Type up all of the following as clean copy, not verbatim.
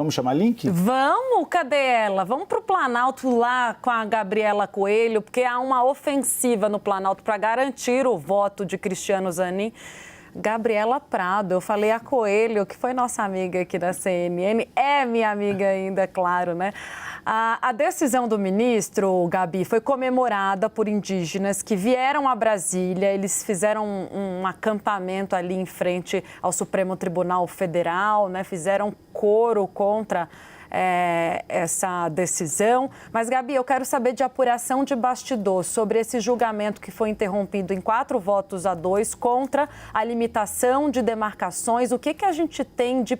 Vamos chamar link? Vamos, cadê ela? Vamos para o Planalto lá com a Gabriela Coelho, porque há uma ofensiva no Planalto para garantir o voto de Cristiano Zanin. Gabriela Prado, eu falei a Coelho, que foi nossa amiga aqui da CNN, é minha amiga ainda, claro, né? A decisão do ministro, Gabi, foi comemorada por indígenas que vieram a Brasília. Eles fizeram um acampamento ali em frente ao Supremo Tribunal Federal, né? Fizeram coro contra essa decisão. Mas, Gabi, eu quero saber de apuração de bastidor sobre esse julgamento que foi interrompido em 4-2 contra a limitação de demarcações. O que a gente tem de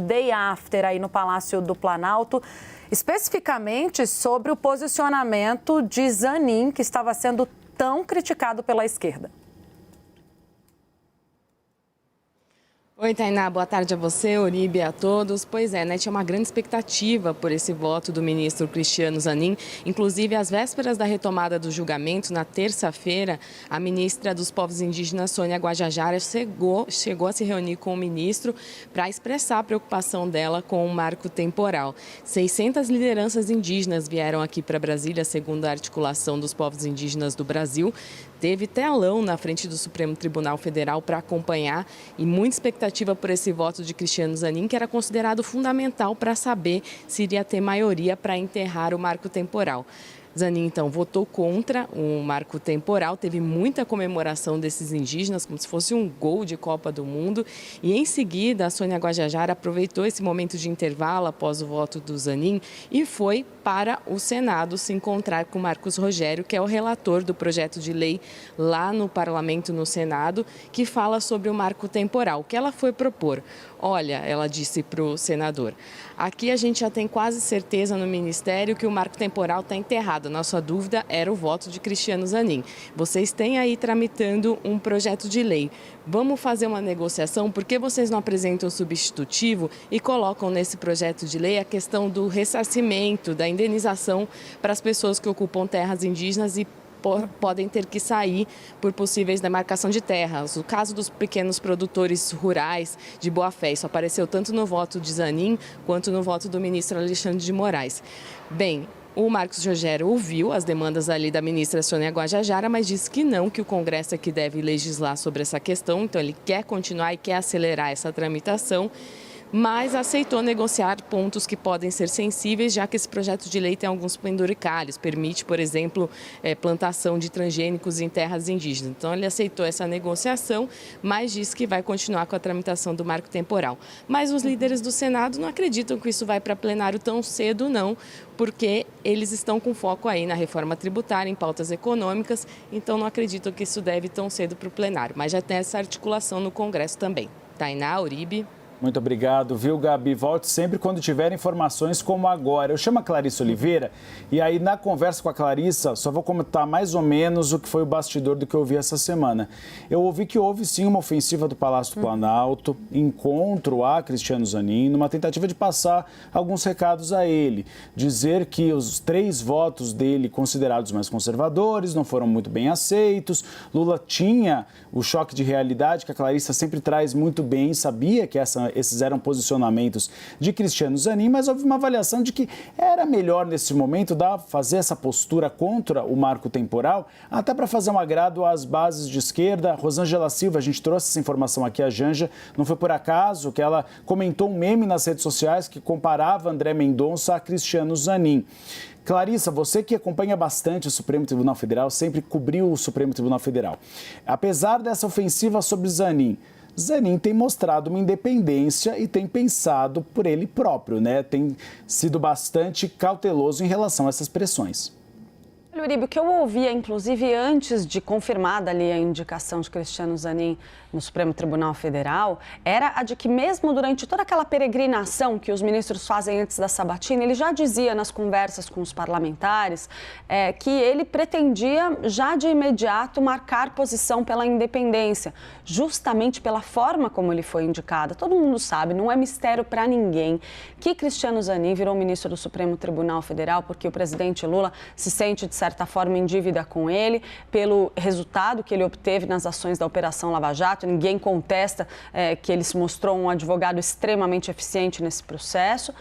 day after aí no Palácio do Planalto, especificamente sobre o posicionamento de Zanin, que estava sendo tão criticado pela esquerda? Oi, Tainá, boa tarde a você, Uribe, a todos. Pois é, né, tinha uma grande expectativa por esse voto do ministro Cristiano Zanin. Inclusive, às vésperas da retomada do julgamento, na terça-feira, a ministra dos Povos Indígenas, Sônia Guajajara, chegou a se reunir com o ministro para expressar a preocupação dela com o marco temporal. 600 lideranças indígenas vieram aqui para Brasília, segundo a Articulação dos Povos Indígenas do Brasil. Teve telão na frente do Supremo Tribunal Federal para acompanhar e muita expectativa por esse voto de Cristiano Zanin, que era considerado fundamental para saber se iria ter maioria para enterrar o marco temporal. Zanin, então, votou contra o marco temporal, teve muita comemoração desses indígenas, como se fosse um gol de Copa do Mundo. E, em seguida, a Sônia Guajajara aproveitou esse momento de intervalo após o voto do Zanin e foi para o Senado se encontrar com Marcos Rogério, que é o relator do projeto de lei lá no Parlamento, no Senado, que fala sobre o marco temporal. O que ela foi propor? Olha, ela disse para o senador, aqui a gente já tem quase certeza no Ministério que o marco temporal está enterrado. Nossa dúvida era o voto de Cristiano Zanin. Vocês têm aí tramitando um projeto de lei. Vamos fazer uma negociação? Por que vocês não apresentam o substitutivo e colocam nesse projeto de lei a questão do ressarcimento, da indenização para as pessoas que ocupam terras indígenas e podem ter que sair por possíveis demarcação de terras. O caso dos pequenos produtores rurais de boa-fé, isso apareceu tanto no voto de Zanin quanto no voto do ministro Alexandre de Moraes. Bem, o Marcos Rogério ouviu as demandas ali da ministra Sônia Guajajara, mas disse que não, que o Congresso é que deve legislar sobre essa questão, então ele quer continuar e quer acelerar essa tramitação, mas aceitou negociar pontos que podem ser sensíveis, já que esse projeto de lei tem alguns penduricalhos, permite, por exemplo, plantação de transgênicos em terras indígenas. Então, ele aceitou essa negociação, mas disse que vai continuar com a tramitação do marco temporal. Mas os líderes do Senado não acreditam que isso vai para plenário tão cedo, não, porque eles estão com foco aí na reforma tributária, em pautas econômicas, então não acreditam que isso deve tão cedo para o plenário. Mas já tem essa articulação no Congresso também. Tainá, Uribe. Muito obrigado, viu, Gabi? Volte sempre quando tiver informações como agora. Eu chamo a Clarissa Oliveira e aí na conversa com a Clarissa só vou comentar mais ou menos o que foi o bastidor do que eu ouvi essa semana. Eu ouvi que houve sim uma ofensiva do Palácio do Planalto, encontro a Cristiano Zanin, numa tentativa de passar alguns recados a ele. Dizer que os 3 votos dele considerados mais conservadores não foram muito bem aceitos. Lula tinha o choque de realidade que a Clarissa sempre traz muito bem, sabia que esses eram posicionamentos de Cristiano Zanin, mas houve uma avaliação de que era melhor nesse momento fazer essa postura contra o marco temporal, até para fazer um agrado às bases de esquerda. Rosângela Silva, a gente trouxe essa informação aqui, a Janja, não foi por acaso que ela comentou um meme nas redes sociais que comparava André Mendonça a Cristiano Zanin. Clarissa, você que acompanha bastante o Supremo Tribunal Federal, sempre cobriu o Supremo Tribunal Federal. Apesar dessa ofensiva sobre Zanin tem mostrado uma independência e tem pensado por ele próprio, né? Tem sido bastante cauteloso em relação a essas pressões. Uribe, o que eu ouvia, inclusive, antes de confirmada ali a indicação de Cristiano Zanin no Supremo Tribunal Federal, era a de que mesmo durante toda aquela peregrinação que os ministros fazem antes da sabatina, ele já dizia nas conversas com os parlamentares que ele pretendia já de imediato marcar posição pela independência, justamente pela forma como ele foi indicado. Todo mundo sabe, não é mistério para ninguém que Cristiano Zanin virou ministro do Supremo Tribunal Federal porque o presidente Lula se sente, de certa certa forma, em dívida com ele, pelo resultado que ele obteve nas ações da Operação Lava Jato. Ninguém contesta que ele se mostrou um advogado extremamente eficiente nesse processo,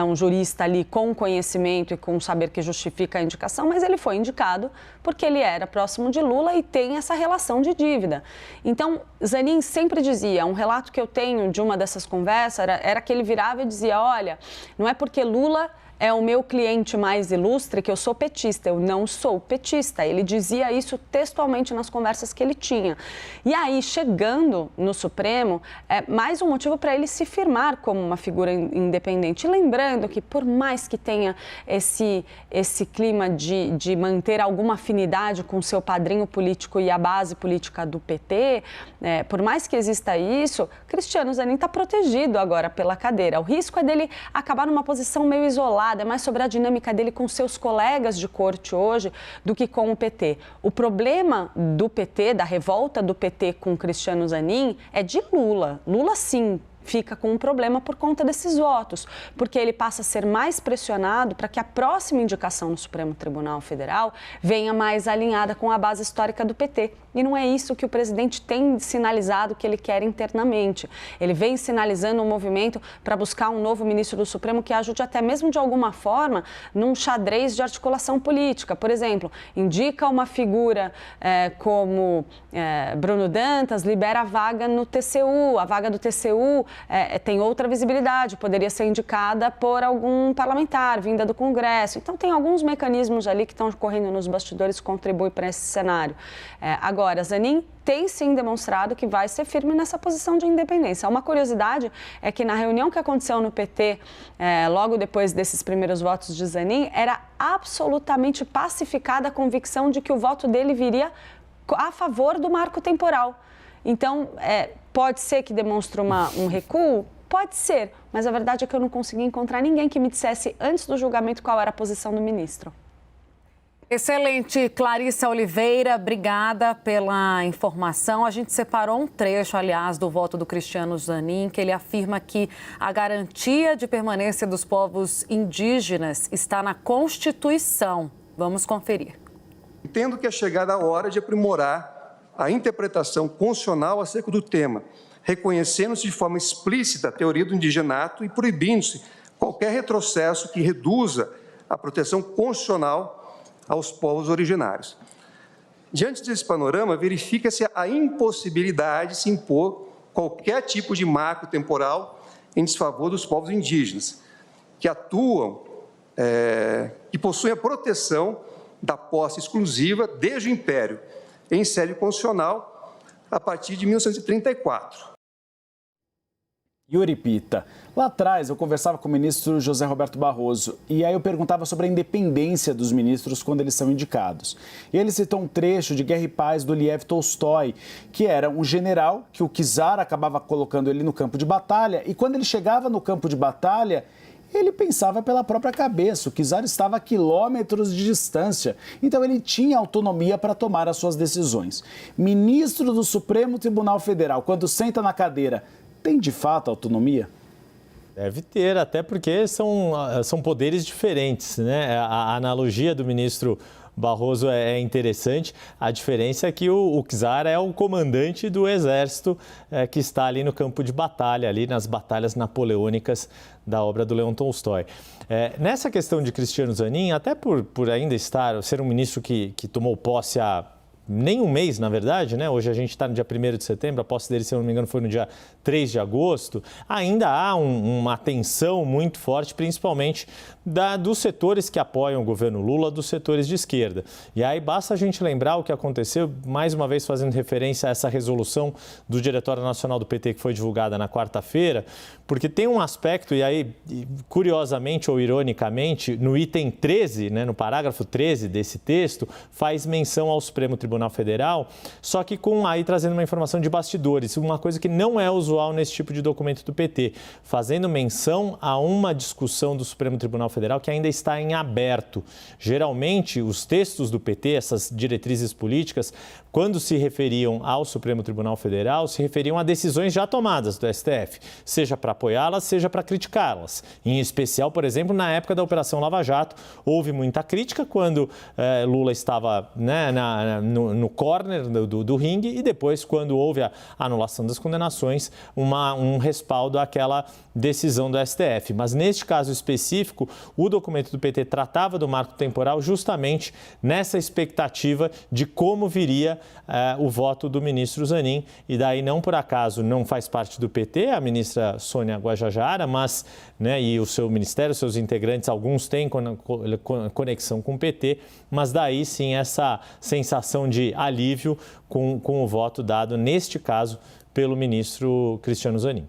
um jurista ali com conhecimento e com saber que justifica a indicação, mas ele foi indicado porque ele era próximo de Lula e tem essa relação de dívida. Então, Zanin sempre dizia, um relato que eu tenho de uma dessas conversas era que ele virava e dizia, olha, não é porque Lula é o meu cliente mais ilustre que eu sou petista, eu não sou petista. Ele dizia isso textualmente nas conversas que ele tinha. E aí, chegando no Supremo, é mais um motivo para ele se firmar como uma figura independente. Lembrando que, por mais que tenha esse clima de manter alguma afinidade com o seu padrinho político e a base política do PT, por mais que exista isso, Cristiano Zanin está protegido agora pela cadeira. O risco é dele acabar numa posição meio isolada, é mais sobre a dinâmica dele com seus colegas de corte hoje do que com o PT. O problema do PT, da revolta do PT com Cristiano Zanin, é de Lula. Lula, sim, fica com um problema por conta desses votos, porque ele passa a ser mais pressionado para que a próxima indicação no Supremo Tribunal Federal venha mais alinhada com a base histórica do PT. E não é isso que o presidente tem sinalizado que ele quer internamente. Ele vem sinalizando um movimento para buscar um novo ministro do Supremo que ajude até mesmo de alguma forma num xadrez de articulação política. Por exemplo, indica uma figura como Bruno Dantas, libera a vaga no TCU. A vaga do TCU tem outra visibilidade, poderia ser indicada por algum parlamentar, vinda do Congresso. Então, tem alguns mecanismos ali que estão correndo nos bastidores que contribuem para esse cenário. Agora, Zanin tem sim demonstrado que vai ser firme nessa posição de independência. Uma curiosidade é que na reunião que aconteceu no PT, logo depois desses primeiros votos de Zanin, era absolutamente pacificada a convicção de que o voto dele viria a favor do marco temporal. Então, pode ser que demonstre um recuo? Pode ser, mas a verdade é que eu não consegui encontrar ninguém que me dissesse antes do julgamento qual era a posição do ministro. Excelente, Clarissa Oliveira, obrigada pela informação. A gente separou um trecho, aliás, do voto do Cristiano Zanin, que ele afirma que a garantia de permanência dos povos indígenas está na Constituição. Vamos conferir. Entendo que é chegada a hora de aprimorar a interpretação constitucional acerca do tema, reconhecendo-se de forma explícita a teoria do indigenato e proibindo-se qualquer retrocesso que reduza a proteção constitucional aos povos originários. Diante desse panorama, verifica-se a impossibilidade de se impor qualquer tipo de marco temporal em desfavor dos povos indígenas, que atuam, que possuem a proteção da posse exclusiva desde o Império, em sede constitucional, a partir de 1934. Yuri Pita, lá atrás eu conversava com o ministro José Roberto Barroso e aí eu perguntava sobre a independência dos ministros quando eles são indicados. E ele citou um trecho de Guerra e Paz do Lev Tolstói, que era um general que o czar acabava colocando ele no campo de batalha e quando ele chegava no campo de batalha, ele pensava pela própria cabeça, o czar estava a quilômetros de distância, então ele tinha autonomia para tomar as suas decisões. Ministro do Supremo Tribunal Federal, quando senta na cadeira, tem de fato autonomia? Deve ter, até porque são poderes diferentes, né? A analogia do ministro Barroso é interessante. A diferença é que o czar é o comandante do exército que está ali no campo de batalha, ali nas batalhas napoleônicas da obra do Leon Tolstói. Nessa questão de Cristiano Zanin, até por ainda ser um ministro que tomou posse há nem um mês, na verdade, né? Hoje a gente está no dia 1º de setembro, a posse dele, se eu não me engano, foi no dia 3 de agosto. Ainda há uma tensão muito forte, principalmente dos setores que apoiam o governo Lula, dos setores de esquerda. E aí basta a gente lembrar o que aconteceu, mais uma vez fazendo referência a essa resolução do Diretório Nacional do PT que foi divulgada na quarta-feira, porque tem um aspecto, e aí, curiosamente ou ironicamente, no item 13, né, no parágrafo 13 desse texto, faz menção ao Supremo Tribunal Federal, só que aí trazendo uma informação de bastidores, uma coisa que não é usual nesse tipo de documento do PT, fazendo menção a uma discussão do Supremo Tribunal Federal que ainda está em aberto. Geralmente, os textos do PT, essas diretrizes políticas, quando se referiam ao Supremo Tribunal Federal, se referiam a decisões já tomadas do STF, seja para apoiá-las, seja para criticá-las. Em especial, por exemplo, na época da Operação Lava Jato, houve muita crítica quando Lula estava, né, no corner do ringue, e depois, quando houve a anulação das condenações, um respaldo àquela decisão do STF. Mas neste caso específico, o documento do PT tratava do marco temporal justamente nessa expectativa de como viria o voto do ministro Zanin, e daí não por acaso não faz parte do PT, a ministra Sônia Guajajara, mas, né, e o seu ministério, seus integrantes, alguns têm conexão com o PT, mas daí sim essa sensação de alívio com o voto dado, neste caso, pelo ministro Cristiano Zanin.